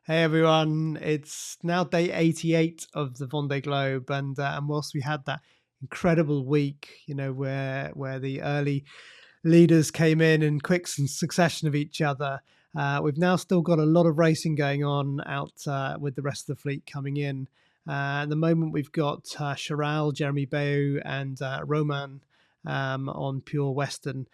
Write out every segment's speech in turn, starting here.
Hey everyone, it's now day 88 of the Vendée Globe, and whilst we had that incredible week, where the early leaders came in quick succession of each other, we've now still got a lot of racing going on out with the rest of the fleet coming in. At the moment, we've got Charal, Jeremie, Beyou, and Romain on pure Western,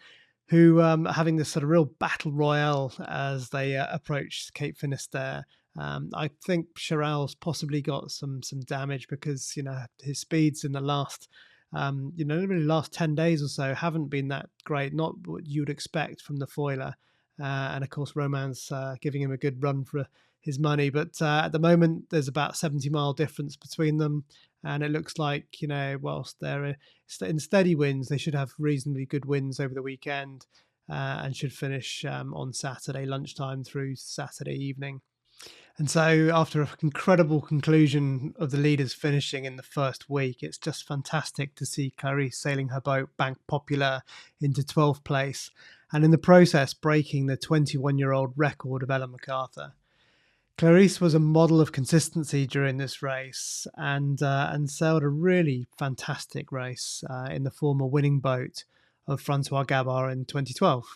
who are having this sort of real battle royale as they approach Cape Finisterre. I think Charal's possibly got some damage because his speeds in the last really last 10 days or so haven't been that great, not what you'd expect from the foiler. And of course, Romain's giving him a good run for his money. But at the moment, there's about 70-mile difference between them. And it looks like, whilst they're in steady wins, they should have reasonably good wins over the weekend and should finish on Saturday lunchtime through Saturday evening. And so, after an incredible conclusion of the leaders finishing in the first week, it's just fantastic to see Clarisse sailing her boat Bank Popular into 12th place, and in the process breaking the 21-year-old record of Ellen Macarthurs. Clarisse was a model of consistency during this race and sailed a really fantastic race in the former winning boat of Francois Gabard in 2012.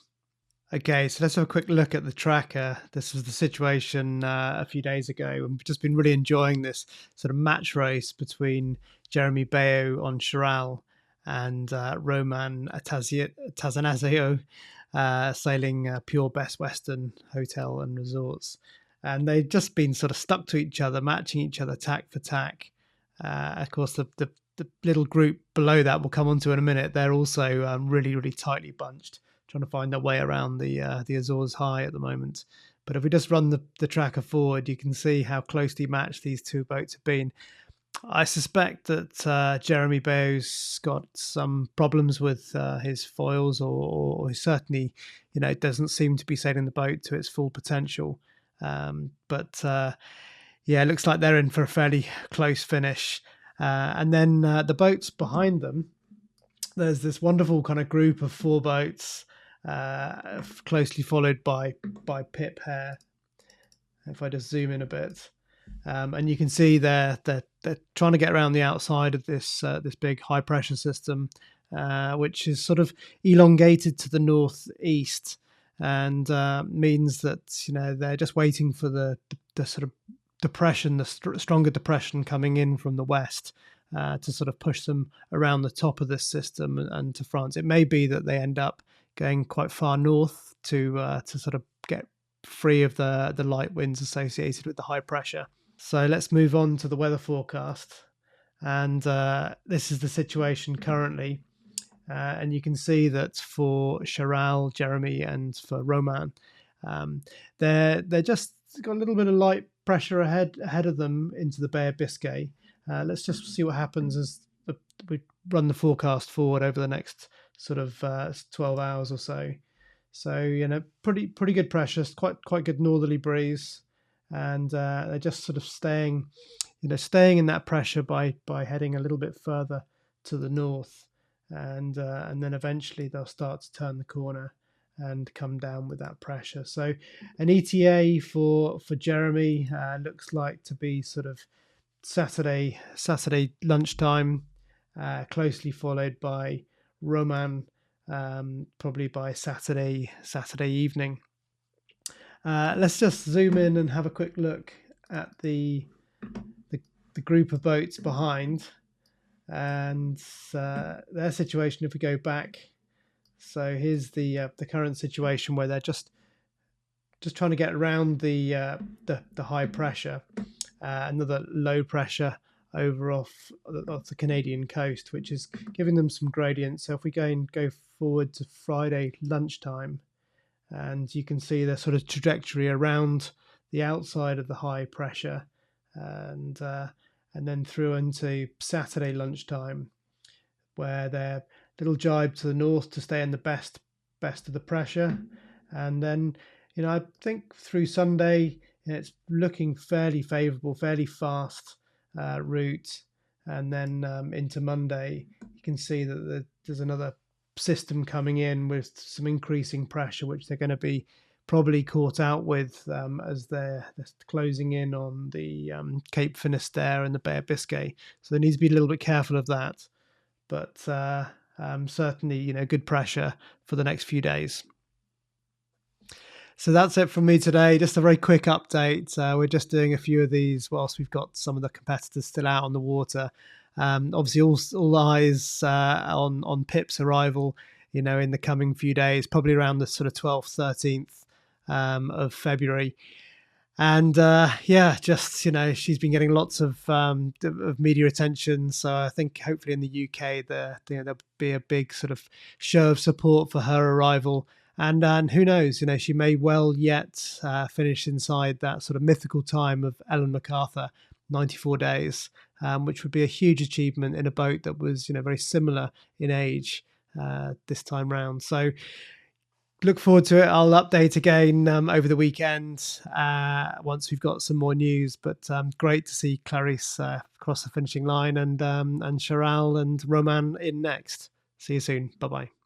Okay, so let's have a quick look at the tracker. This was the situation a few days ago. We've just been really enjoying this sort of match race between Jeremie Beyou on Charal and Romain Attanasio sailing Pure Best Western Hotel and Resorts. And they've just been sort of stuck to each other, matching each other tack for tack. Of course, the little group below that we'll come on to in a minute. They're also really, really tightly bunched, trying to find their way around the Azores High at the moment. But if we just run the tracker forward, you can see how closely matched these two boats have been. I suspect that Jeremie Beyou's got some problems with his foils, or he certainly, doesn't seem to be sailing the boat to its full potential. But it looks like they're in for a fairly close finish. And then the boats behind them, there's this wonderful kind of group of four boats, closely followed by Pip Hare. If I just zoom in a bit, and you can see they're trying to get around the outside of this big high pressure system, which is sort of elongated to the northeast, and means that they're just waiting for the sort of depression, the stronger depression coming in from the west. To sort of push them around the top of this system and to France. It may be that they end up going quite far north to sort of get free of the light winds associated with the high pressure. So let's move on to the weather forecast. And this is the situation currently. And you can see that for Charal, Jeremie, and for Romain, they're just got a little bit of light pressure ahead of them into the Bay of Biscay. Let's just see what happens as we run the forecast forward over the next sort of 12 hours or so. So pretty good pressure, quite good northerly breeze, and they're just sort of staying in that pressure by heading a little bit further to the north, and then eventually they'll start to turn the corner and come down with that pressure. So an ETA for Jeremie looks like to be sort of Saturday lunchtime, closely followed by Romain, probably by Saturday evening. Let's just zoom in and have a quick look at the group of boats behind and their situation. If we go back, so here's the current situation where they're just trying to get around the high pressure. Another low pressure over off the Canadian coast, which is giving them some gradient. So if we go forward to Friday lunchtime, and you can see the sort of trajectory around the outside of the high pressure, and then through into Saturday lunchtime, where they're little jibe to the north to stay in the best of the pressure, and then I think through Sunday it's looking fairly favourable, fairly fast route, and then into Monday you can see that there's another system coming in with some increasing pressure, which they're going to be probably caught out with as they're closing in on the Cape Finisterre and the Bay of Biscay. So they need to be a little bit careful of that. But certainly, good pressure for the next few days. So that's it from me today. Just a very quick update. We're just doing a few of these whilst we've got some of the competitors still out on the water. Obviously, all eyes on Pip's arrival, in the coming few days, probably around the sort of 12th, 13th of February. And just she's been getting lots of media attention. So I think hopefully in the UK there'll be a big sort of show of support for her arrival. And who knows, she may well yet finish inside that sort of mythical time of Ellen Macarthur, 94 days, which would be a huge achievement in a boat that was very similar in age this time round. So look forward to it. I'll update again over the weekend once we've got some more news. But great to see Clarisse cross the finishing line, and Charal and Romain in next. See you soon. Bye-bye.